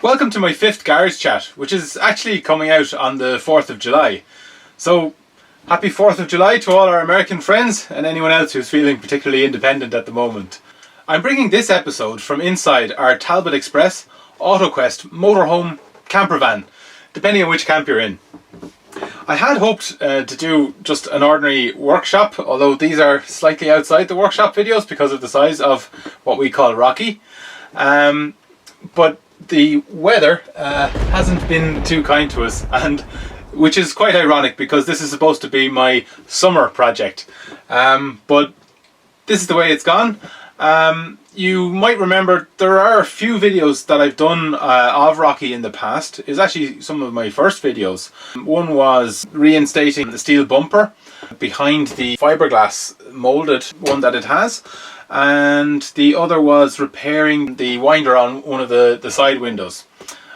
Welcome to my 5th Garage Chat, which is actually coming out on the 4th of July. So, happy 4th of July to all our American friends and anyone else who's feeling particularly independent at the moment. I'm bringing this episode from inside our Talbot Express AutoQuest motorhome camper van, depending on which camp you're in. I had hoped to do just an ordinary workshop, although these are slightly outside the workshop videos because of the size of what we call Rocky. But the weather hasn't been too kind to us, and which is quite ironic because this is supposed to be my summer project. But this is the way it's gone. You might remember there are a few videos that I've done of Rocky in the past. It's actually some of my first videos. One was reinstating the steel bumper behind the fiberglass molded one that it has, and the other was repairing the winder on one of the side windows.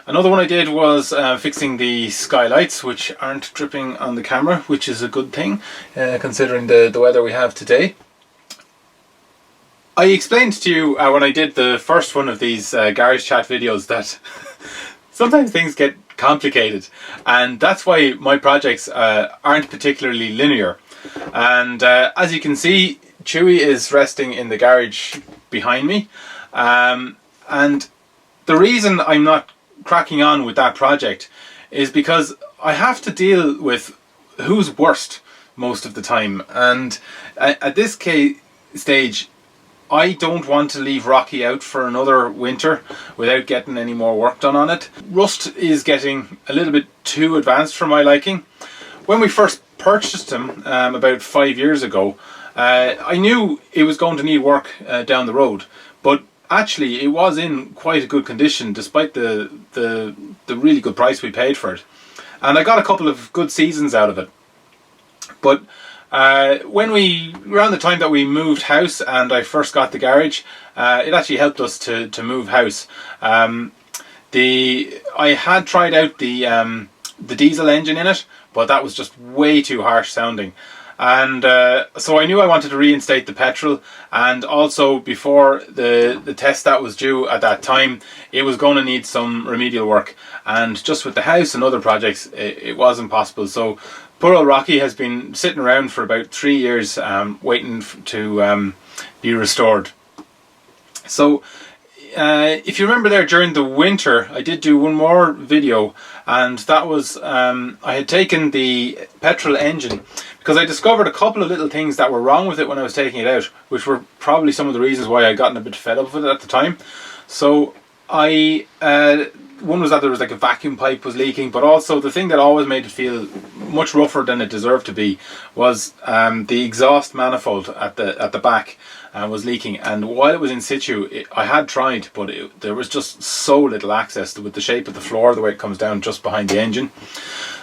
Another one I did was fixing the skylights, which aren't dripping on the camera, which is a good thing considering the weather we have today. I explained to you when I did the first one of these Garage Chat videos that sometimes things get complicated, and that's why my projects aren't particularly linear. And as you can see, Chewy is resting in the garage behind me, and the reason I'm not cracking on with that project is because I have to deal with who's worst most of the time, and at this stage I don't want to leave Rocky out for another winter without getting any more work done on it. Rust is getting a little bit too advanced for my liking. When we first purchased him about 5 years ago, I knew it was going to need work down the road, but actually it was in quite a good condition despite the really good price we paid for it. And I got a couple of good seasons out of it. But around the time that we moved house and I first got the garage, it actually helped us to move house. I had tried out the diesel engine in it, but that was just way too harsh sounding. And so I knew I wanted to reinstate the petrol, and also before the test that was due at that time, it was going to need some remedial work, and just with the house and other projects it wasn't possible. So poor old Rocky has been sitting around for about 3 years waiting to be restored. So if you remember there during the winter, I did do one more video, and that was I had taken the petrol engine because I discovered a couple of little things that were wrong with it when I was taking it out, which were probably some of the reasons why I'd gotten a bit fed up with it at the time. So one was that there was like a vacuum pipe was leaking, but also the thing that always made it feel much rougher than it deserved to be was the exhaust manifold at the back was leaking. And while it was in situ, I had tried, but there was just so little access with the shape of the floor, the way it comes down just behind the engine.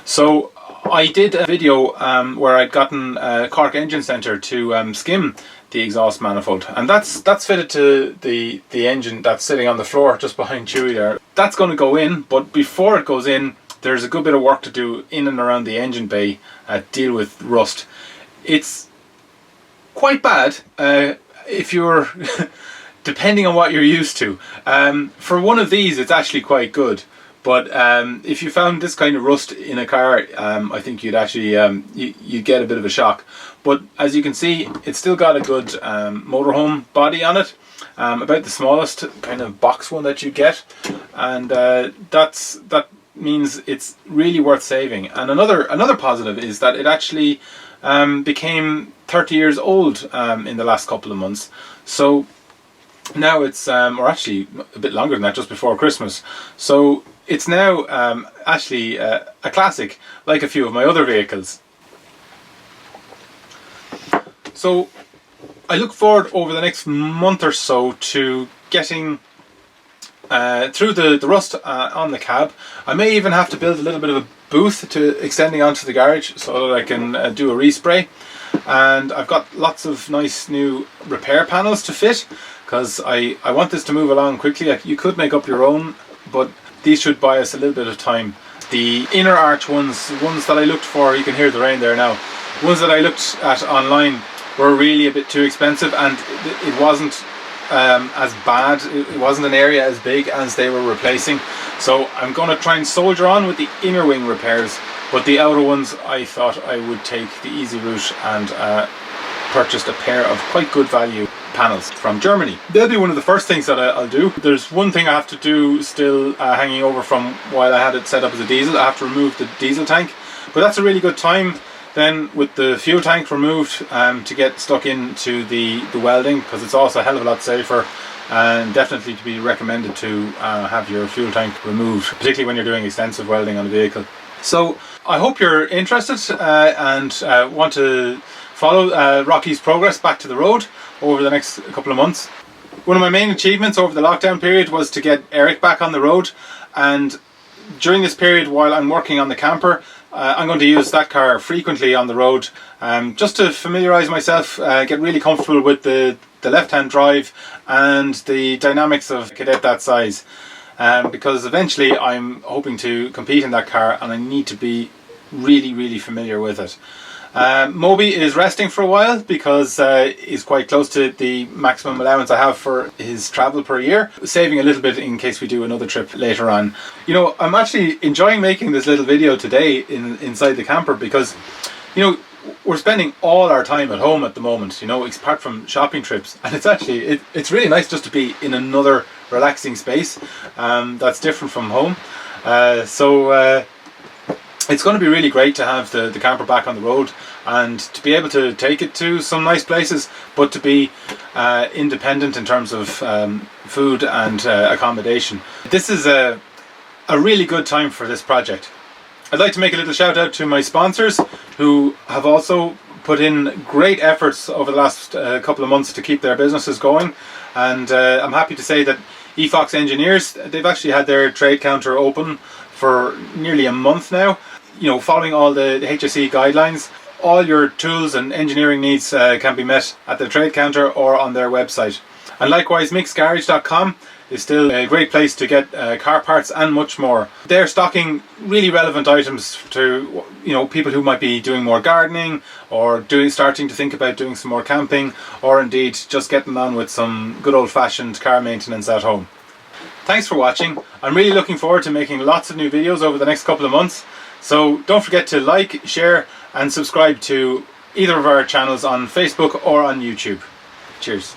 So I did a video where I'd gotten Cork Engine Centre to skim the exhaust manifold, and that's fitted to the engine that's sitting on the floor just behind Chewy there. That's going to go in, but before it goes in, there's a good bit of work to do in and around the engine bay, deal with rust. It's quite bad if you're depending on what you're used to. For one of these it's actually quite good, but if you found this kind of rust in a car, I think you'd actually you'd get a bit of a shock. But as you can see, it's still got a good motorhome body on it, about the smallest kind of box one that you get, and that means it's really worth saving. And another positive is that it actually became 30 years old in the last couple of months. So now it's or actually a bit longer than that, just before Christmas. So it's now actually a classic, like a few of my other vehicles. So I look forward over the next month or so to getting through the rust on the cab. I may even have to build a little bit of a booth to extending onto the garage so that I can do a respray. And I've got lots of nice new repair panels to fit because I want this to move along quickly. You could make up your own, but these should buy us a little bit of time. The inner arch ones that I looked for, you can hear the rain there now, ones that I looked at online were really a bit too expensive, and it wasn't as bad. It wasn't an area as big as they were replacing. So I'm going to try and soldier on with the inner wing repairs, but the outer ones I thought I would take the easy route and purchased a pair of quite good value panels from Germany. They'll be one of the first things that I'll do. There's one thing I have to do still hanging over from while I had it set up as a diesel. I have to remove the diesel tank, but that's a really good time then with the fuel tank removed to get stuck into the welding, because it's also a hell of a lot safer, and definitely to be recommended to have your fuel tank removed, particularly when you're doing extensive welding on a vehicle. So I hope you're interested and want to follow Rocky's progress back to the road over the next couple of months. One of my main achievements over the lockdown period was to get Eric back on the road, and during this period while I'm working on the camper, I'm going to use that car frequently on the road, just to familiarise myself, get really comfortable with the left-hand drive and the dynamics of a Cadet that size, because eventually I'm hoping to compete in that car and I need to be really familiar with it. Moby is resting for a while because he's quite close to the maximum allowance I have for his travel per year, saving a little bit in case we do another trip later on. You know, I'm actually enjoying making this little video today inside the camper because, you know, we're spending all our time at home at the moment, you know, apart from shopping trips, and it's really nice just to be in another relaxing space that's different from home. It's going to be really great to have the camper back on the road and to be able to take it to some nice places, but to be independent in terms of food and accommodation. This is a really good time for this project. I'd like to make a little shout out to my sponsors who have also put in great efforts over the last couple of months to keep their businesses going, and I'm happy to say that eFox Engineers, they've actually had their trade counter open for nearly a month now. You know, following all the HSE guidelines, all your tools and engineering needs can be met at the trade counter or on their website. And likewise, mixgarage.com is still a great place to get car parts and much more. They're stocking really relevant items to, you know, people who might be doing more gardening or starting to think about doing some more camping, or indeed just getting on with some good old-fashioned car maintenance at home. Thanks for watching. I'm really looking forward to making lots of new videos over the next couple of months. So don't forget to like, share and subscribe to either of our channels on Facebook or on YouTube. Cheers.